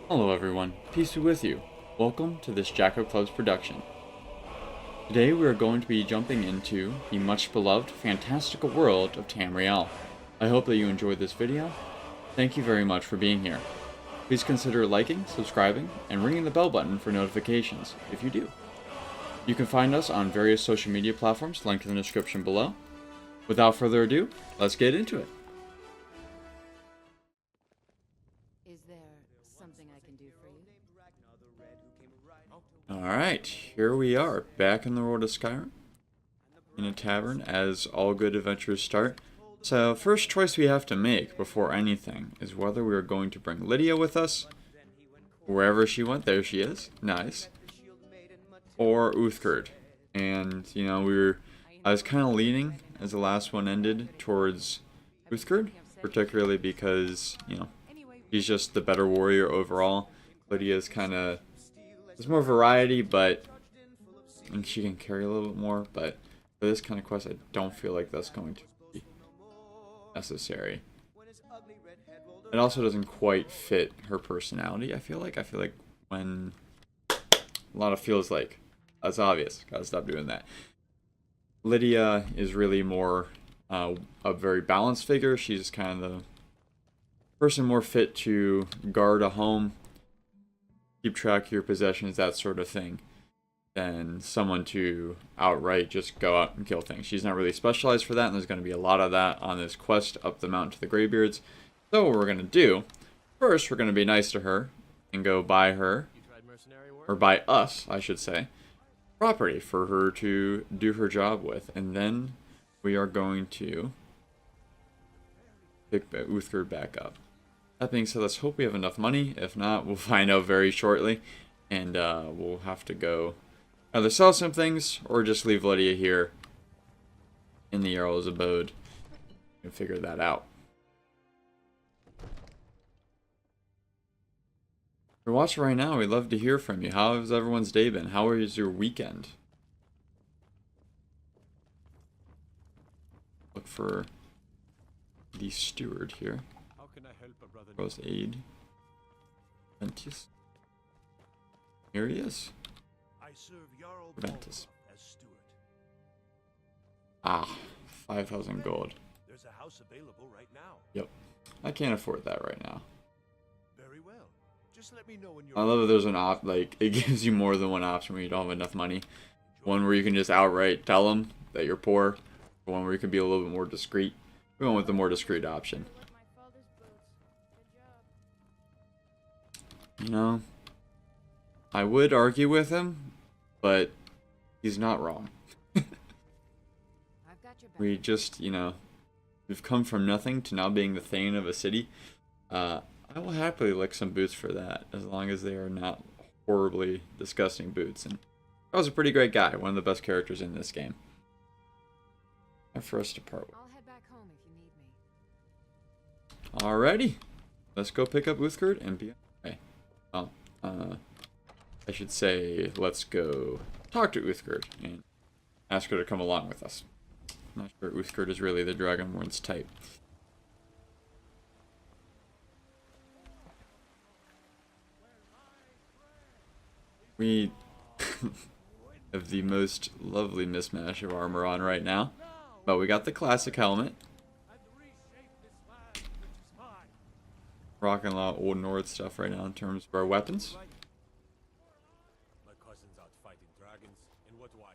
Hello everyone, peace be with you. Welcome to this Jacko Club's production. Today we are going to be jumping into the much beloved fantastical world of Tamriel. I hope that you enjoyed this video. Thank you very much for being here. Please consider liking, subscribing, and ringing the bell button for notifications if you do. You can find us on various social media platforms linked in the description below. Without further ado, let's get into it. Is there something I can do for you? Alright, here we are, back in the world of Skyrim, in a tavern, as all good adventures start. So, first choice we have to make before anything is whether we are going to bring Lydia with us, wherever she went, there she is, nice, or Uthgerd. And, you know, I was kind of leaning, as the last one ended, towards Uthgerd, particularly because, you know, she's just the better warrior overall. Lydia's kind of, there's more variety, but and she can carry a little bit more, but for this kind of quest, I don't feel like that's going to be necessary. It also doesn't quite fit her personality, I feel like. When a lot of feels like, that's obvious, gotta stop doing that. Lydia is really more a very balanced figure. She's kind of the person more fit to guard a home, keep track of your possessions, that sort of thing, than someone to outright just go out and kill things. She's not really specialized for that, and there's going to be a lot of that on this quest up the mountain to the Greybeards. So what we're going to do, first we're going to be nice to her and go buy her, or buy us, I should say, property for her to do her job with, and then we are going to pick Uthgerd back up. That being said, let's hope we have enough money. If not, we'll find out very shortly. And we'll have to go either sell some things or just leave Lydia here in the Earl's abode and figure that out. If you're watching right now, we'd love to hear from you. How has everyone's day been? How was your weekend? Look for the steward here. Rose aid. Ventus. Here he is. Ventus. Ah, 5,000 gold. There's a house available right now. Yep. I can't afford that right now. Very well. Just let me know when you're I love that there's an it gives you more than one option when you don't have enough money. One where you can just outright tell them that you're poor. One where you can be a little bit more discreet. We went with the more discreet option. You know, I would argue with him, but he's not wrong. We just, you know, we've come from nothing to now being the Thane of a city. I will happily lick some boots for that, as long as they are not horribly disgusting boots. And I was a pretty great guy, one of the best characters in this game. Time for us to part with. I'll head back home if you need me. Alrighty, let's go pick up Uthgerd and be okay. Well, I should say, let's go talk to Uthgerd and ask her to come along with us. I'm not sure Uthgerd is really the Dragonborn's type. We have the most lovely mismatch of armor on right now, but we got the classic helmet. Rocking a lot of old Nord stuff right now in terms of our weapons. my cousin's out fighting dragons, and what do I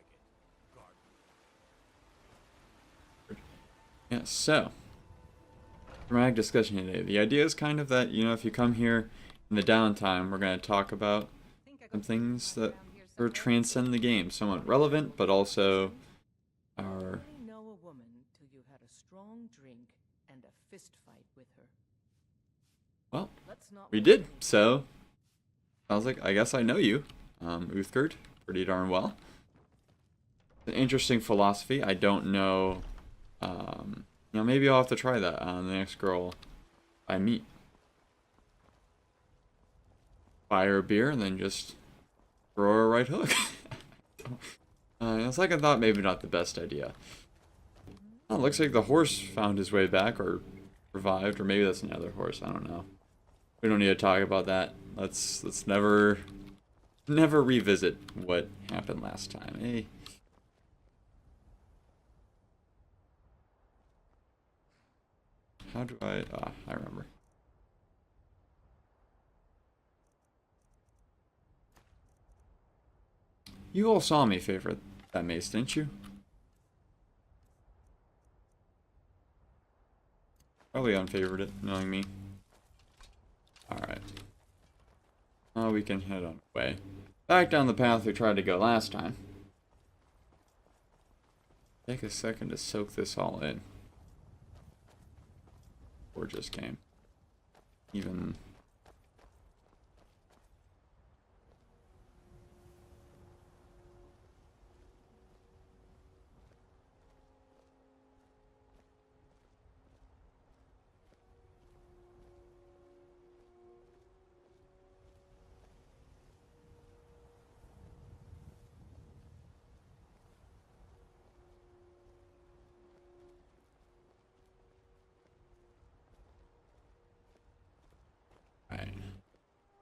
get? Yeah, so dramatic discussion today. The idea is kind of that, you know, if you come here in the downtime, we're going to talk about some things that sort of transcend the game, somewhat relevant, but also are. I know a woman till you had a strong drink and a fist fight with her. Well, Let's not we did. So sounds like I guess I know you, Uthgerd, pretty darn well. An interesting philosophy. I don't know. You know, maybe I'll have to try that on the next girl I meet. Buy her a beer and then just throw her a right hook. On second thought, maybe not the best idea. Oh, looks like the horse found his way back, or revived, or maybe that's another horse. I don't know. We don't need to talk about that. Let's never revisit what happened last time. Hey. How do I... Ah, I remember. You all saw me favorite that mace, didn't you? Probably unfavored it, knowing me. Alright. Now we can head on our way. Back down the path we tried to go last time. Take a second to soak this all in. Or just came. Even...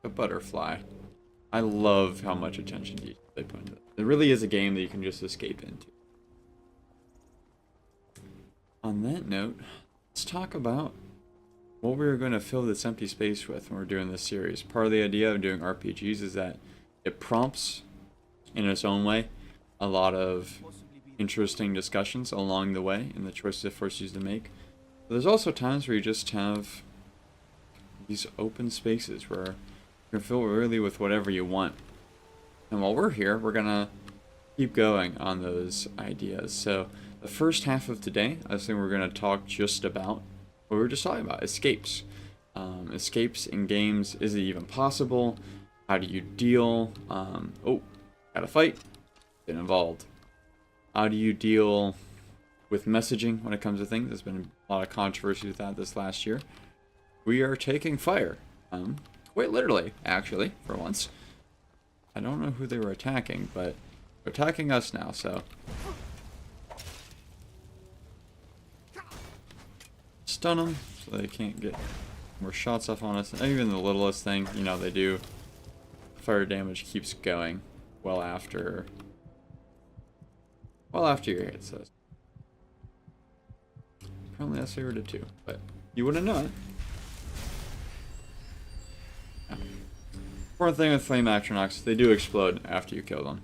A butterfly. I love how much attention they put into it. It really is a game that you can just escape into. On that note, let's talk about what we're going to fill this empty space with when we're doing this series. Part of the idea of doing RPGs is that it prompts, in its own way, a lot of interesting discussions along the way and the choices it forces you to make. But there's also times where you just have these open spaces where you can fill really with whatever you want. And while we're here, we're gonna keep going on those ideas. So the first half of today, I think we're gonna talk just about what we were just talking about: escapes. Escapes in games. Is it even possible? How do you deal? Oh, got a fight. Been involved. How do you deal with messaging when it comes to things? There's been a lot of controversy with that this last year. We are taking fire. Quite literally, actually, for once. I don't know who they were attacking, but they're attacking us now, so... Stun them, so they can't get more shots off on us. And even the littlest thing, you know, they do. Fire damage keeps going well after... Well after your hit, so... Apparently that's what we did too, but you wouldn't know it. Important thing with flame atronachs, they do explode after you kill them.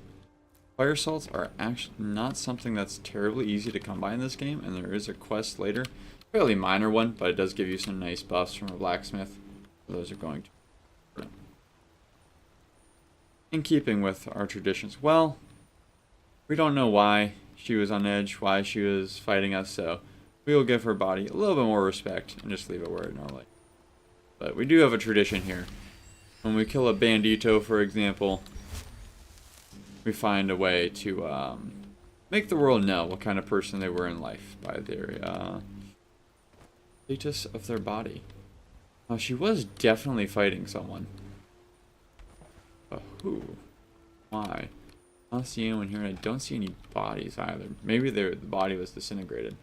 Fire salts are actually not something that's terribly easy to come by in this game, and there is a quest later, fairly minor one, but it does give you some nice buffs from a blacksmith. Those are going to... In keeping with our traditions, well, we don't know why she was on edge, why she was fighting us, so we will give her body a little bit more respect and just leave it where it normally. But we do have a tradition here. When we kill a bandito, for example, we find a way to make the world know what kind of person they were in life by their status of their body. She was definitely fighting someone. But who? Why? I don't see anyone here, and I don't see any bodies either. Maybe the body was disintegrated.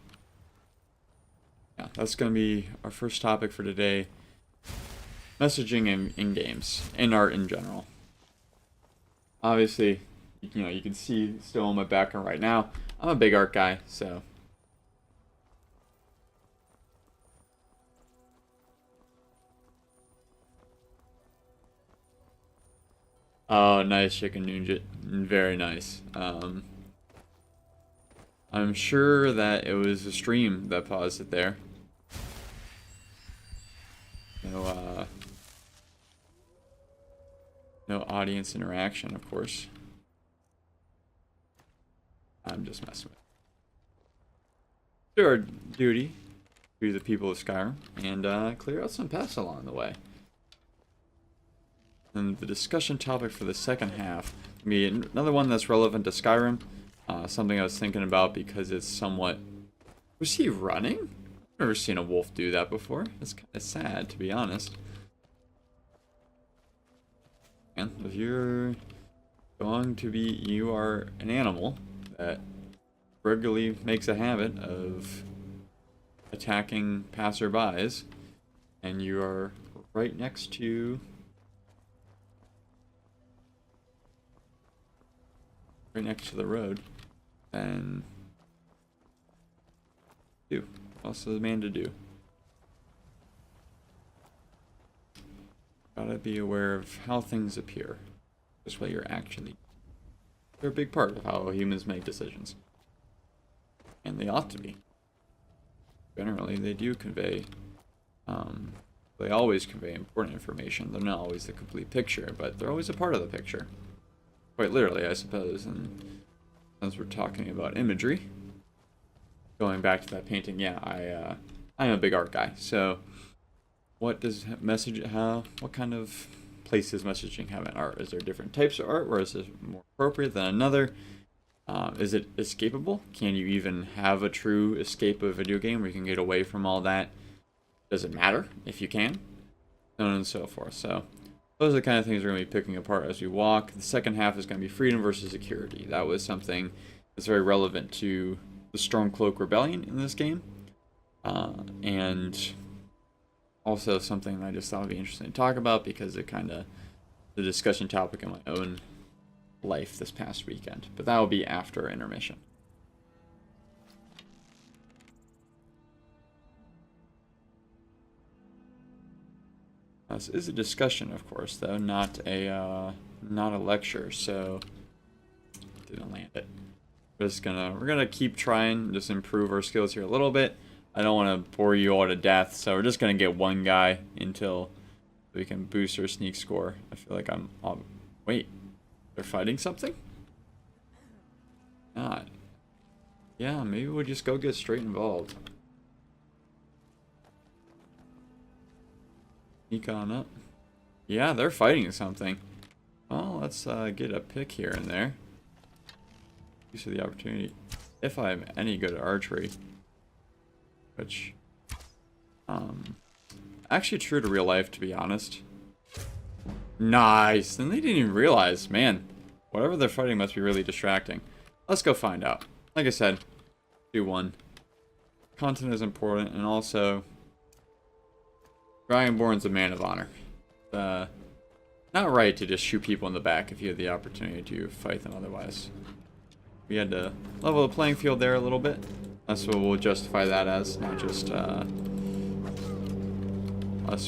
Yeah, that's going to be our first topic for today. Messaging in games, in art in general. Obviously, you know, you can see still in my background right now, I'm a big art guy, so. Oh, nice chicken nugget. Very nice. I'm sure that it was a stream that paused it there. No audience interaction, of course. I'm just messing with it. Do our duty to the people of Skyrim and clear out some paths along the way. And the discussion topic for the second half will be another one that's relevant to Skyrim. Something I was thinking about because it's somewhat... Was he running? I've never seen a wolf do that before. It's kind of sad, to be honest. And if you're going to be... You are an animal that regularly makes a habit of attacking passerbys, and you are right next to right next to the road, then do. What else is a man to do? Gotta be aware of how things appear. Just what you're actually. They're a big part of how humans make decisions. And they ought to be. Generally, they do convey, they always convey important information. They're not always the complete picture, but they're always a part of the picture. Quite literally, I suppose. And since we're talking about imagery, going back to that painting, yeah, I'm a big art guy. So, what does what kind of place does messaging have in art? Is there different types of art, or is it more appropriate than another? Is it escapable? Can you even have a true escape of a video game where you can get away from all that? Does it matter if you can? So on and so forth. So those are the kind of things we're going to be picking apart as we walk. The second half is going to be freedom versus security. That was something that's very relevant to the Stormcloak Rebellion in this game. And also something I just thought would be interesting to talk about because it kind of the discussion topic in my own life this past weekend. But that will be after intermission. This is a discussion, of course, though, not a lecture, so didn't land it. We're gonna keep trying, just improve our skills here a little bit. I don't want to bore you all to death, so we're just gonna get one guy until we can boost our sneak score. I feel like wait, they're fighting something? Not. Yeah, maybe we'll just go get straight involved. Sneak on up. Yeah, they're fighting something. Well, let's get a pick here and there. Use of the opportunity. If I'm any good at archery. Which, actually true to real life, to be honest. Nice! And they didn't even realize, man. Whatever they're fighting must be really distracting. Let's go find out. Like I said, do one. Content is important, and also Dragonborn's a man of honor. Not right to just shoot people in the back if you have the opportunity to fight them otherwise. We had to level the playing field there a little bit. That's what we'll justify that as, not just us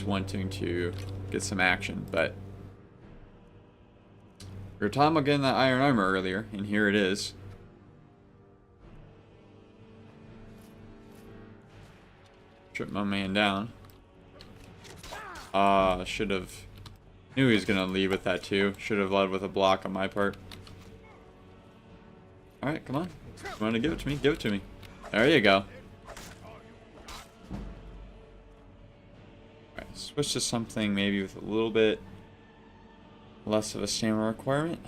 wanting to get some action. But we were talking about getting that iron armor earlier, and here it is. Trip my man down. Should have knew he was gonna lead with that too. Should have led with a block on my part. All right, come on. You want to give it to me? Give it to me. There you go. All right, switch to something maybe with a little bit less of a stamina requirement.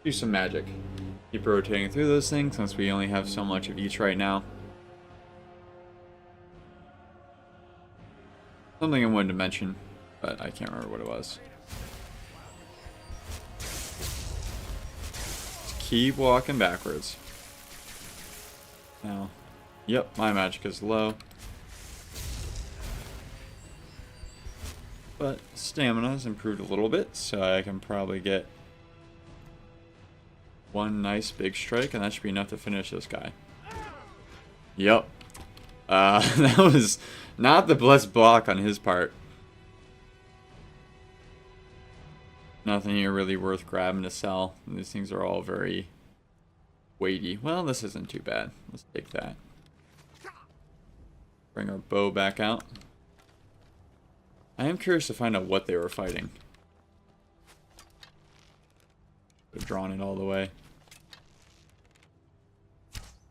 Do some magic. Keep rotating through those things since we only have so much of each right now. Something I wanted to mention, but I can't remember what it was. Just keep walking backwards. Now, yep, my magic is low. But stamina has improved a little bit, so I can probably get one nice big strike, and that should be enough to finish this guy. Yep. That was not the best block on his part. Nothing here really worth grabbing to sell. These things are all very weighty. Well, this isn't too bad. Let's take that. Bring our bow back out. I am curious to find out what they were fighting. Could have drawn it all the way.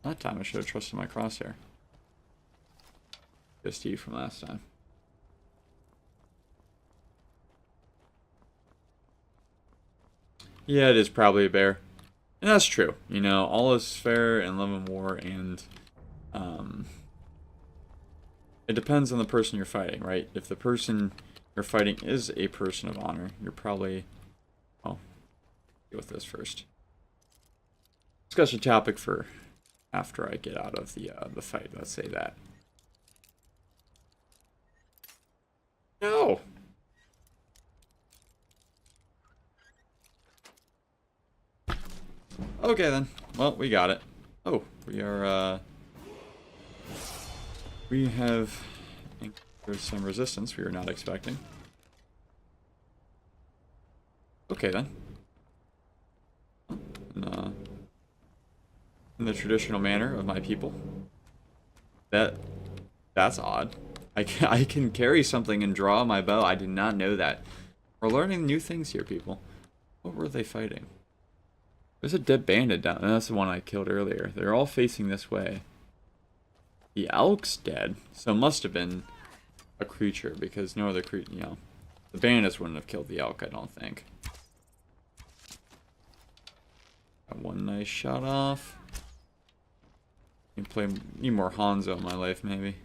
That time I should have trusted my crosshair. Just you from last time. Yeah, it is probably a bear. And that's true. You know, all is fair in love and war, and it depends on the person you're fighting, right? If the person you're fighting is a person of honor, you're probably... Oh, deal with this first. Discussion topic for after I get out of the fight, let's say that. No! Okay then. Well, we got it. Oh, we are, we have encountered some resistance we were not expecting. Okay then. In the traditional manner of my people. That's odd. I can carry something and draw my bow. I did not know that. We're learning new things here, people. What were they fighting? There's a dead bandit down. That's the one I killed earlier. They're all facing this way. The elk's dead, so it must have been a creature because no other creature, you know, the bandits wouldn't have killed the elk, I don't think. Got one nice shot off. Need more Hanzo in my life, maybe.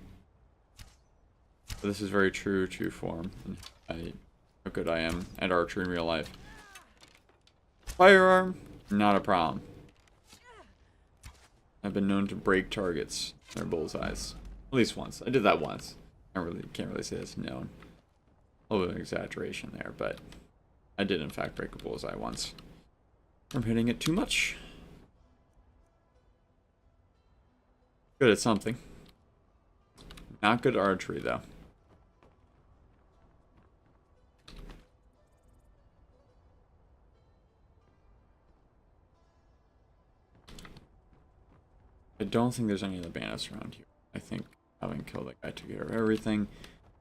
But this is very true form. How good I am at archery in real life. Firearm, not a problem. I've been known to break targets, their bullseyes. At least once. I did that once. Can't really say that's known. A little bit of an exaggeration there, but I did in fact break a bullseye once. I'm hitting it too much. Good at something. Not good at archery though. I don't think there's any other bandits around here. I think having killed that guy took care of everything.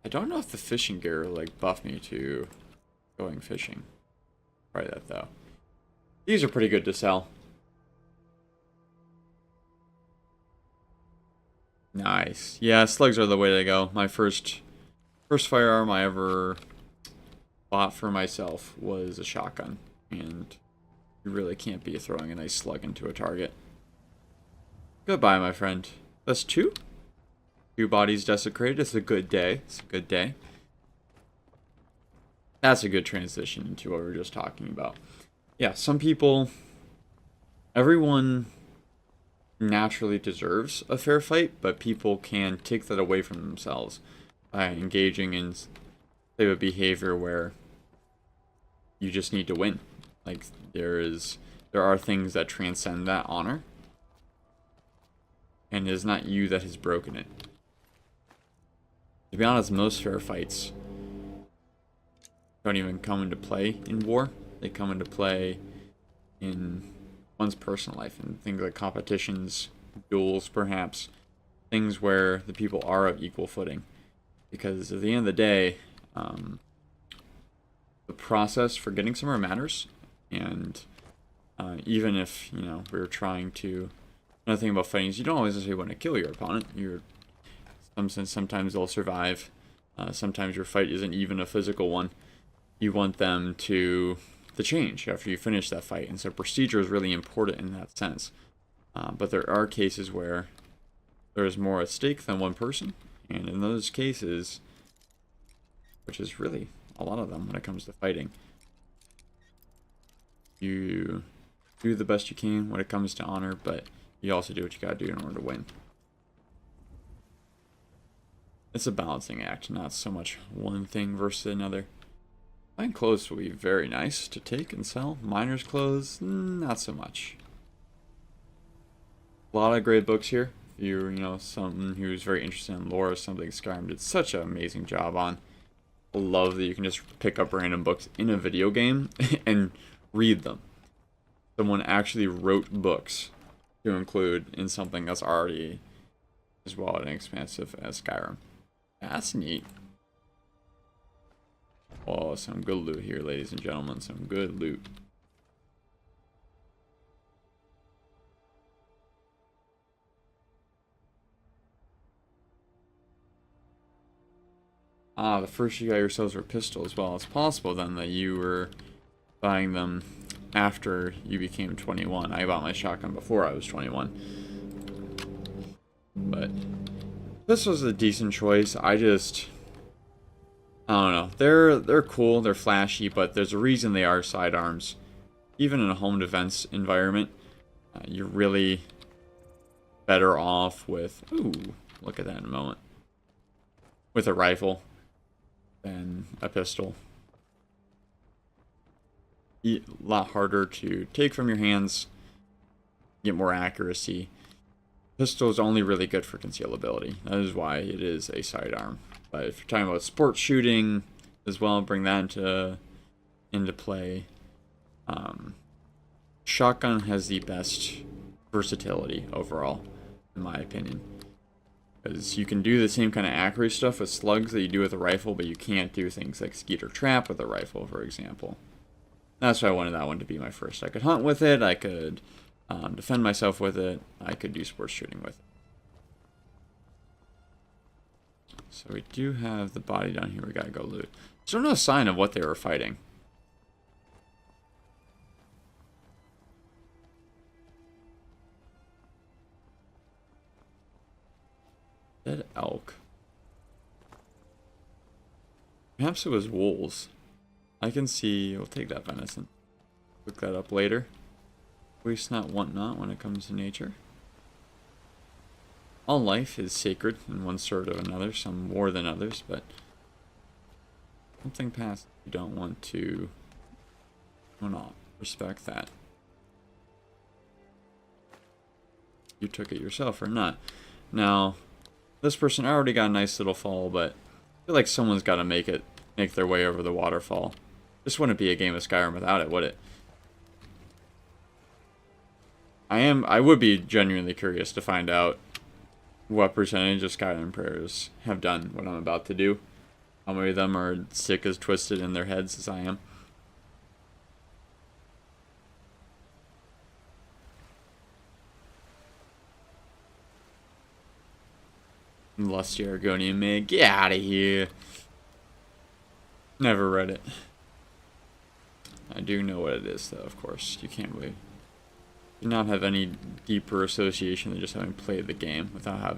I don't know if the fishing gear like buffed me to going fishing. Try that though. These are pretty good to sell. Nice. Yeah, slugs are the way to go. My first firearm I ever bought for myself was a shotgun, and you really can't be throwing a nice slug into a target. Goodbye, my friend. That's two? Two bodies desecrated. It's a good day. It's a good day. That's a good transition into what we were just talking about. Yeah, some people... Everyone naturally deserves a fair fight, but people can take that away from themselves by engaging in type of behavior where you just need to win. Like, there are things that transcend that honor. And it is not you that has broken it. To be honest, most fair fights don't even come into play in war. They come into play in one's personal life, and things like competitions, duels perhaps, things where the people are of equal footing. Because at the end of the day, the process for getting somewhere matters, and even if, you know, we're trying to... Another thing about fighting is you don't always necessarily want to kill your opponent. Sometimes they'll survive. Sometimes your fight isn't even a physical one. You want them to change after you finish that fight, and so procedure is really important in that sense. But there are cases where there is more at stake than one person, and in those cases, which is really a lot of them when it comes to fighting, you do the best you can when it comes to honor, but you also do what you gotta do in order to win. It's a balancing act, not so much one thing versus another. Fine clothes will be very nice to take and sell. Miner's clothes, not so much. A lot of great books here. If you're, someone who's very interested in lore or something Skyrim did such an amazing job on. I love that you can just pick up random books in a video game and read them. Someone actually wrote books to include in something that's already as well and expansive as Skyrim. That's neat. Oh, some good loot here, ladies and gentlemen. Some good loot. The first you got yourselves were pistols. Well, it's possible then that you were buying them after you became 21. I bought my shotgun before I was 21. But this was a decent choice. I don't know. They're cool, they're flashy, but there's a reason they are sidearms. Even in a home defense environment, you're really better off with, ooh, look at that in a moment, with a rifle than a pistol. A lot harder to take from your hands, get more accuracy. Pistol is only really good for concealability. That is why it is a sidearm. But if you're talking about sports shooting as well, bring that into play. Shotgun has the best versatility overall, in my opinion. Because you can do the same kind of accuracy stuff with slugs that you do with a rifle, but you can't do things like skeet or trap with a rifle, for example. That's why I wanted that one to be my first. I could hunt with it, I could defend myself with it, I could do sports shooting with it. So we do have the body down here we gotta go loot. There's no sign of what they were fighting. Dead elk. Perhaps it was wolves. I can see. We'll take that venison. Look that up later. Waste not, want not when it comes to nature. All life is sacred in one sort or another, some more than others, but something past you don't want to not respect that. You took it yourself or not. Now, this person already got a nice little fall, but I feel like someone's got to make their way over the waterfall. This wouldn't be a game of Skyrim without it, would it? I would be genuinely curious to find out what percentage of Skyrim players have done what I'm about to do. How many of them are sick as twisted in their heads as I am. Lost Aragonian man, get out of here. Never read it. I do know what it is, though, of course. You can't really do not have any deeper association than just having played the game without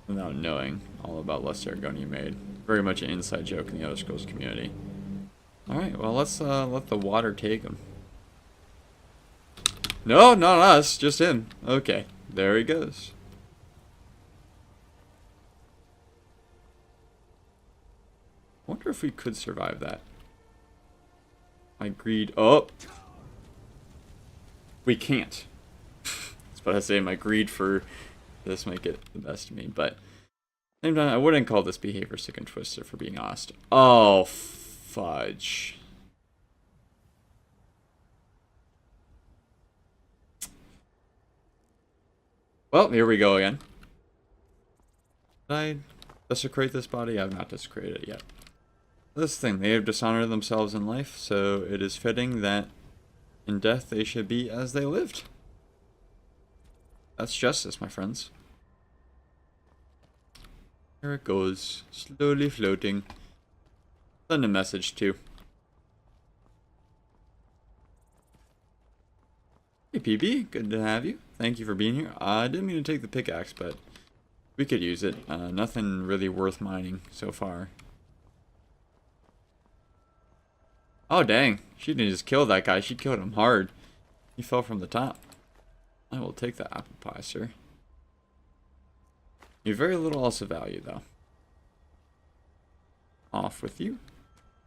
knowing all about Lost Aragonian Maid. Very much an inside joke in the Elder Scrolls community. Alright, well, let's let the water take him. No, not us, just him. Okay, there he goes. I wonder if we could survive that. My greed. Oh! We can't. That's what I say. My greed for this might get the best of me. But same time, I wouldn't call this behavior sick and twisted, for being honest. Oh, fudge. Well, here we go again. Did I desecrate this body? I have not desecrated it yet. This thing, they have dishonored themselves in life, so it is fitting that in death they should be as they lived. That's justice, my friends. Here it goes, slowly floating. Send a message too. Hey PB, good to have you. Thank you for being here. I didn't mean to take the pickaxe, but we could use it. Nothing really worth mining so far. Oh dang, she didn't just kill that guy, she killed him hard. He fell from the top. I will take that apple pie, sir. You have very little else of value, though. Off with you.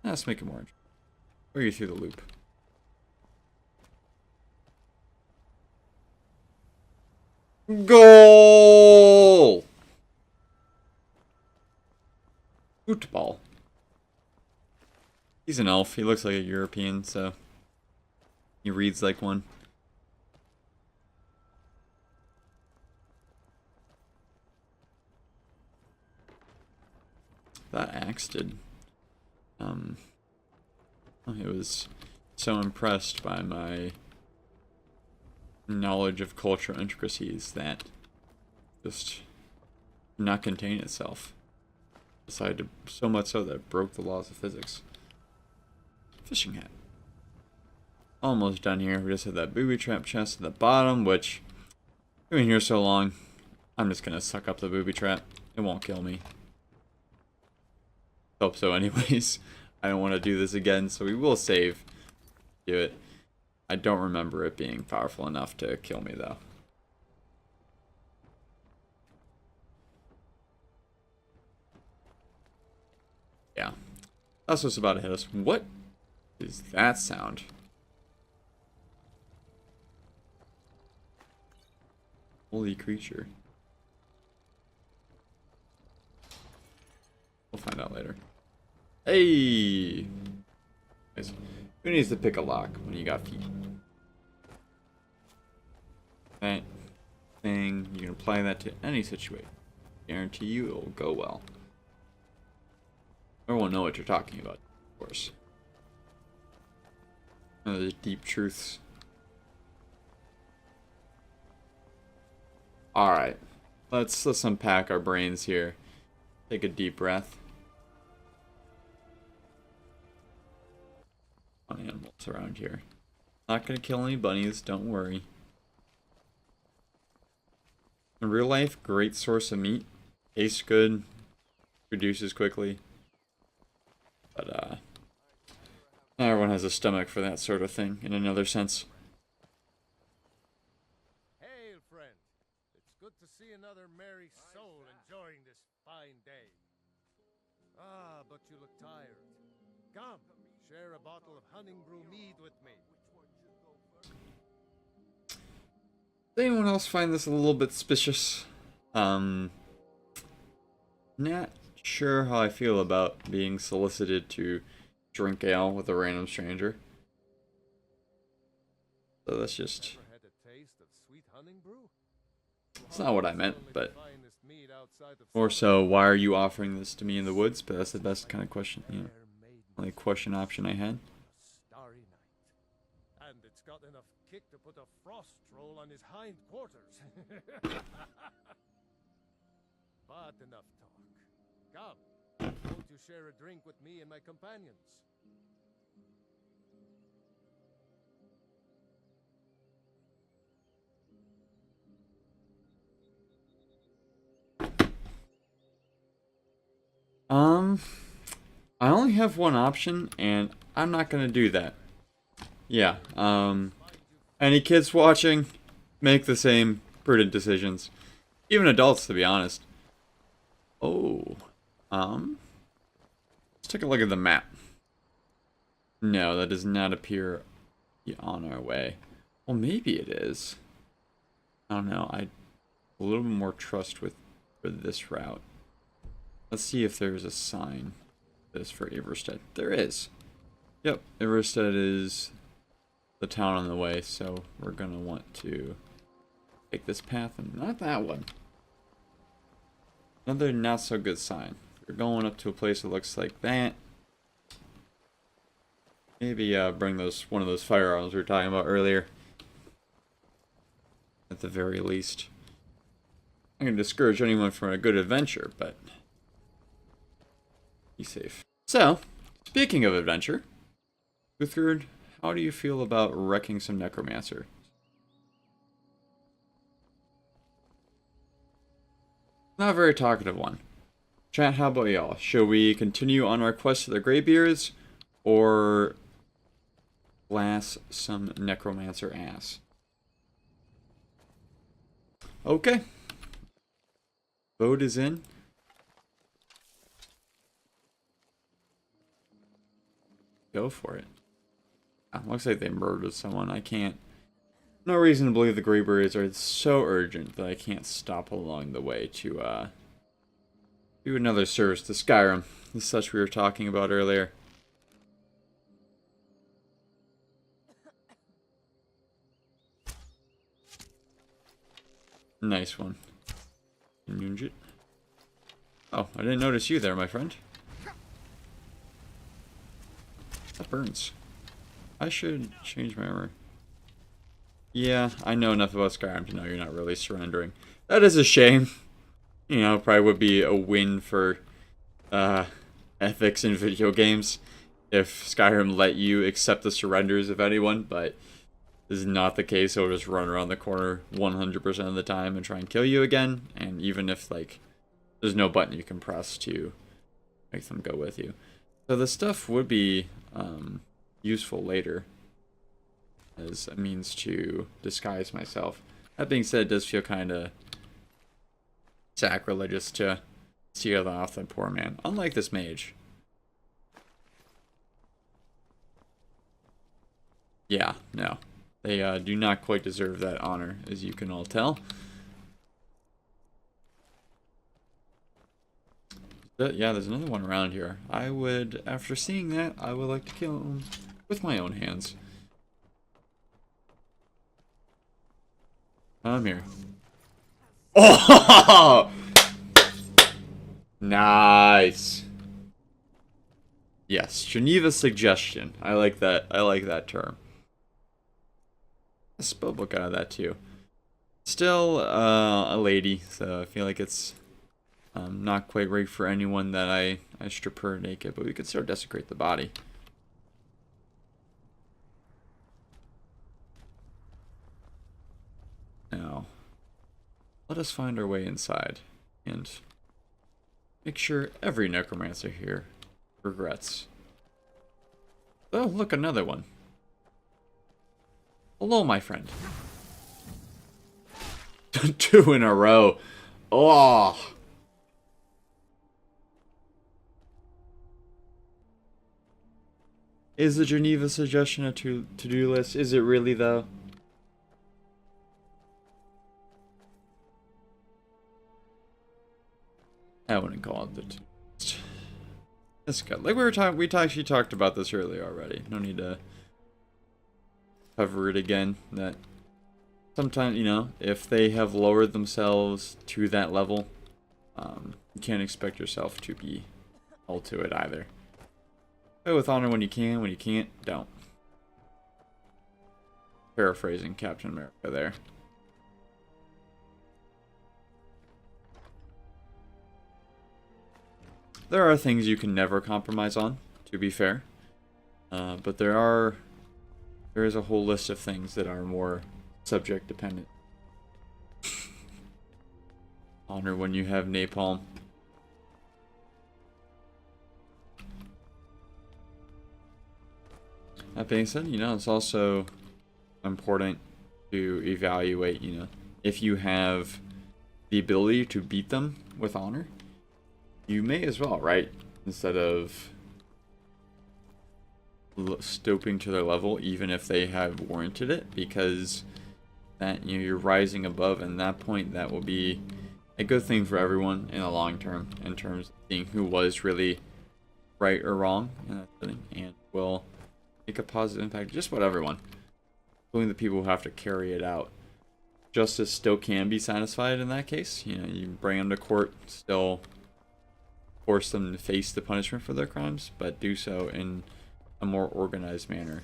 Let's make it more interesting. Or you through the loop. Goal! Football. He's an elf. He looks like a European, so he reads like one. That axe did. I was so impressed by my knowledge of cultural intricacies that just did not contain itself. Decided to, so much so that it broke the laws of physics. Fishing hat. Almost done here. We just have that booby trap chest at the bottom, which I've been here so long, I'm just gonna suck up the booby trap. It won't kill me. Hope so anyways. I don't want to do this again, so we will save. Do it. I don't remember it being powerful enough to kill me though. Yeah. That's what's about to hit us. What is that sound? Holy creature. We'll find out later. Hey! Guys, who needs to pick a lock when you got feet? That thing, you can apply that to any situation. Guarantee you it will go well. Everyone know what you're talking about, of course. One of the deep truths. Alright. Let's unpack our brains here. Take a deep breath. Animals around here. Not gonna kill any bunnies, don't worry. In real life, great source of meat. Tastes good. Reduces quickly. But, not everyone has a stomach for that sort of thing, in another sense. Hail, friend. It's good to see another merry soul enjoying this fine day. Ah, but you look tired. Come, share a bottle of honey brew mead with me. Does anyone else find this a little bit suspicious? Not sure how I feel about being solicited to drink ale with a random stranger. So that's just... Ever had a taste of sweet honey brew? It's not what I meant, but... Finest mead outside of More so, why are you offering this to me in the woods? But that's the best kind of question, you know. Only question option I had. starry night. And it's got enough kick to put a frost troll on his hind quarters. But enough talk. Come, won't you share a drink with me and my companions? I only have one option, and I'm not gonna do that. Yeah, any kids watching, make the same prudent decisions. Even adults, to be honest. Oh, let's take a look at the map. No, that does not appear on our way. Well, maybe it is. I don't know, I a little bit more trust for this route. Let's see if there's a sign this for Everstead. There is. Yep, Everstead is the town on the way, so we're gonna want to take this path and not that one. Another not so good sign. We're going up to a place that looks like that. Maybe bring one of those firearms we were talking about earlier. At the very least. I'm gonna discourage anyone from a good adventure, but be safe. So, speaking of adventure, Uthgerd, how do you feel about wrecking some necromancer? Not a very talkative one. Chat, how about y'all? Should we continue on our quest to the Greybeards, or blast some necromancer ass? Okay. Vote is in. Go for it. Looks like they murdered someone. I can't... No reason to believe the Greybeards are so urgent that I can't stop along the way to, do another service to Skyrim. The such we were talking about earlier. Nice one. Nunjit. Oh, I didn't notice you there, my friend. That burns. I should change my armor. Yeah, I know enough about Skyrim to know you're not really surrendering. That is a shame. You know, probably would be a win for ethics in video games if Skyrim let you accept the surrenders of anyone, but this is not the case. It'll just run around the corner 100% of the time and try and kill you again, and even if, like, there's no button you can press to make them go with you. So this stuff would be useful later as a means to disguise myself. That being said, it does feel kind of sacrilegious to steal that off that poor man. Unlike this mage. Yeah, no. They do not quite deserve that honor, as you can all tell. Yeah, there's another one around here. I would, after seeing that, I would like to kill him with my own hands. I'm here. Oh! Nice. Yes, Geneva suggestion. I like that. I like that term. A spellbook out of that too. Still a lady, so I feel like it's not quite right for anyone that I strip her naked, but we could still desecrate the body. Now, let us find our way inside and make sure every necromancer here regrets. Oh, look, another one. Hello, my friend. 2 in a row. Oh. Is the Geneva suggestion a to-do list? Is it really, though? I wouldn't call it the to-do list. That's good. Like we were talking, actually talked about this earlier already. No need to cover it again. That sometimes, you know, if they have lowered themselves to that level, you can't expect yourself to be held to it either. Play with honor when you can. When you can't, don't. Paraphrasing Captain America there. There are things you can never compromise on, to be fair. But there is a whole list of things that are more subject dependent. Honor when you have napalm. That being said, you know, it's also important to evaluate, you know, if you have the ability to beat them with honor, you may as well, right? Instead of stooping to their level, even if they have warranted it, because that, you know, you're rising above, and at that point that will be a good thing for everyone in the long term, in terms of seeing who was really right or wrong in that setting, and will make a positive impact just about everyone, including the people who have to carry it out. Justice still can be satisfied in that case. You know, you bring them to court, still force them to face the punishment for their crimes, but do so in a more organized manner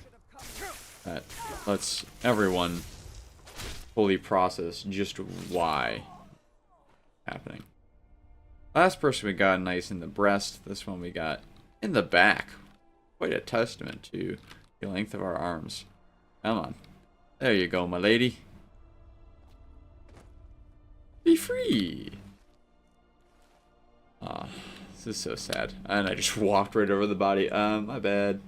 that lets everyone fully process just why happening. Last person we got nice in the breast. This one we got in the back. Quite a testament to the length of our arms. Come on. There you go, my lady. Be free. Ah, this is so sad. And I just walked right over the body. My bad.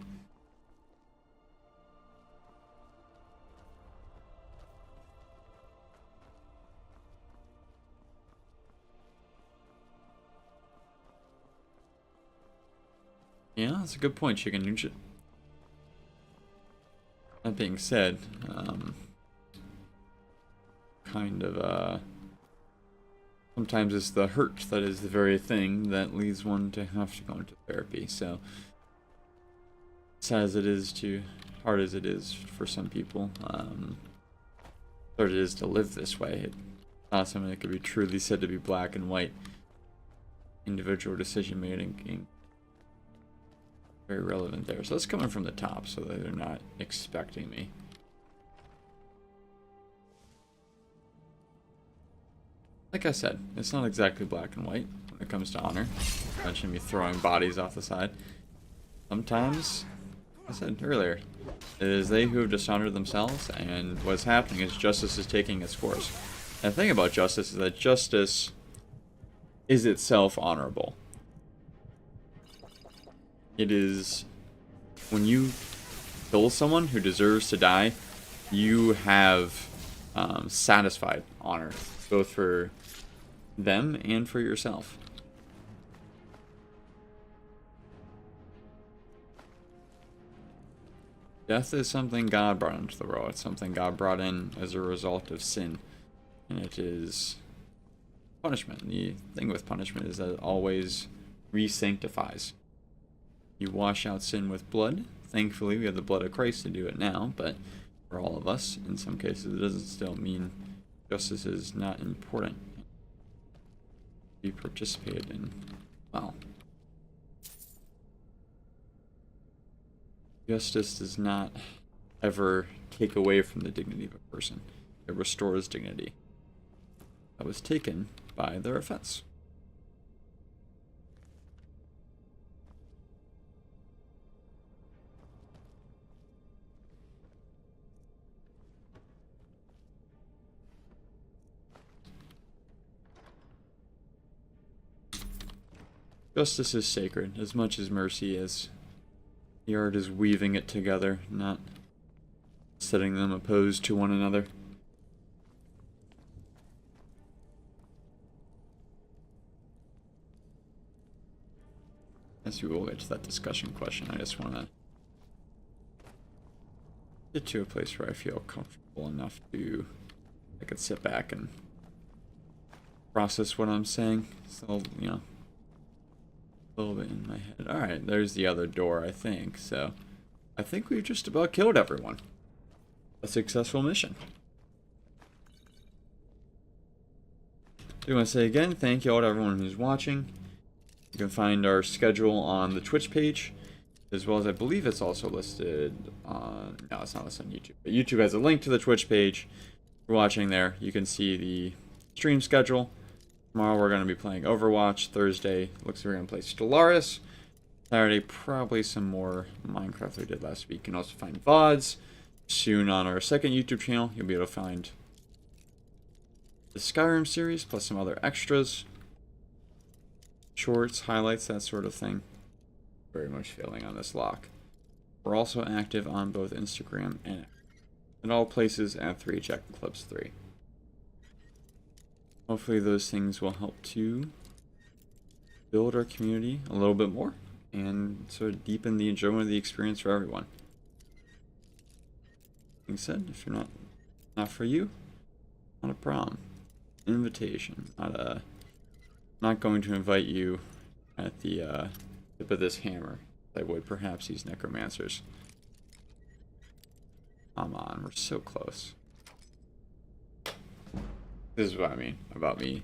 Yeah, that's a good point, Chicken Nugent. That being said, sometimes it's the hurt that is the very thing that leads one to have to go into therapy. So, sad as it is hard as it is for some people, hard it is to live this way. It's not something that could be truly said to be black and white. Individual decision making. Very relevant there. So that's coming from the top, so that they're not expecting me. Like I said, it's not exactly black and white when it comes to honor. Mention me throwing bodies off the side. Sometimes, I said earlier, it is they who have dishonored themselves, and what's happening is justice is taking its course. And the thing about justice is that justice is itself honorable. It is, when you kill someone who deserves to die, you have satisfied honor, both for them and for yourself. Death is something God brought into the world. It's something God brought in as a result of sin. And it is punishment. The thing with punishment is that it always re-sanctifies. You wash out sin with blood. Thankfully, we have the blood of Christ to do it now, but for all of us, in some cases, it doesn't still mean justice is not important. We participate in, well, justice does not ever take away from the dignity of a person. It restores dignity that was taken by their offense. Justice is sacred, as much as mercy is. The art is weaving it together, not setting them opposed to one another. As we will get to that discussion question, I just want to get to a place where I feel comfortable enough to I could sit back and process what I'm saying. So, you know, a little bit in my head. Alright, there's the other door, I think. So, I think we've just about killed everyone. A successful mission. I want to say again, thank you all to everyone who's watching. You can find our schedule on the Twitch page, as well as I believe it's also listed on... No, it's not listed on YouTube. But YouTube has a link to the Twitch page. If you're watching there, you can see the stream schedule. Tomorrow we're going to be playing Overwatch. Thursday, looks like we're going to play Stellaris. Saturday, probably some more Minecraft we did last week. You can also find VODs. Soon on our second YouTube channel, you'll be able to find the Skyrim series, plus some other extras. Shorts, highlights, that sort of thing. Very much failing on this lock. We're also active on both Instagram and in all places at 3JackandClubs3. Hopefully those things will help to build our community a little bit more and sort of deepen the enjoyment of the experience for everyone. Being said, if you're not for you, not a problem. Invitation, not going to invite you at the tip of this hammer. I would perhaps these necromancers. Come on, we're so close. This is what I mean about me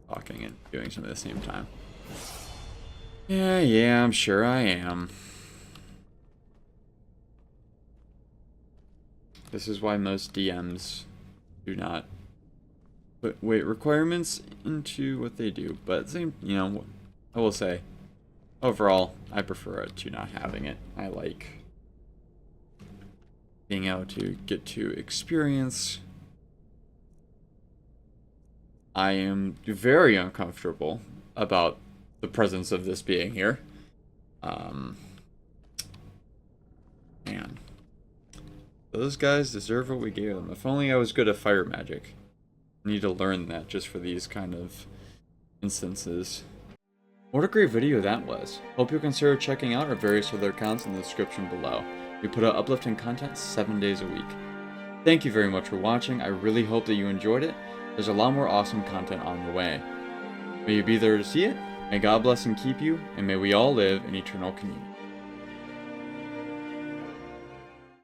talking and doing something at the same time. Yeah, I'm sure I am. This is why most DMs do not put weight requirements into what they do. But same, you know, I will say, overall, I prefer it to not having it. I like being able to get to experience. I am very uncomfortable about the presence of this being here. Man. Those guys deserve what we gave them. If only I was good at fire magic. I need to learn that just for these kind of instances. What a great video that was. Hope you'll consider checking out our various other accounts in the description below. We put out uplifting content 7 days a week. Thank you very much for watching. I really hope that you enjoyed it. There's a lot more awesome content on the way. May you be there to see it. May God bless and keep you, and may we all live in eternal communion.